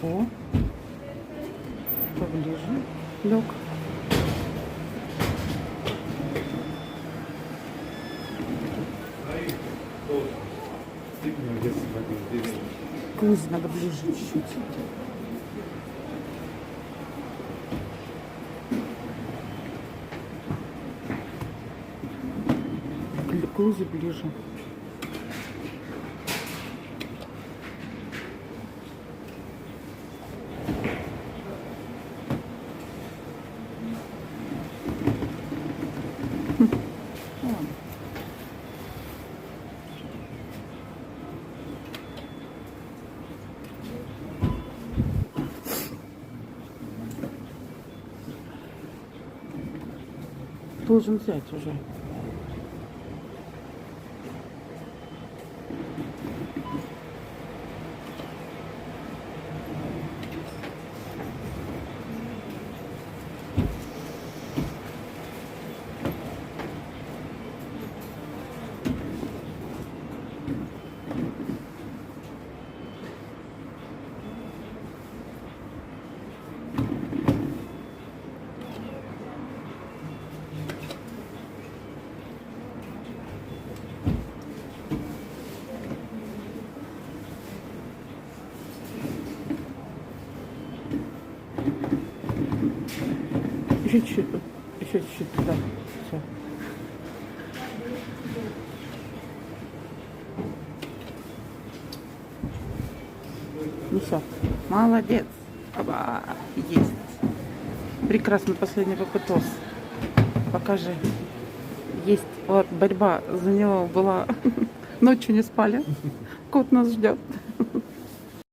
О, поближе лег. Князь надо ближе чуть-чуть. К лузе ближе. Должен взять уже. Еще чуть-чуть, еще чуть-чуть туда. Все. Ну все, молодец. Оба, есть. Прекрасно, последний попытос. Покажи. Есть. Вот борьба за него была. Ночью не спали. Кот нас ждет.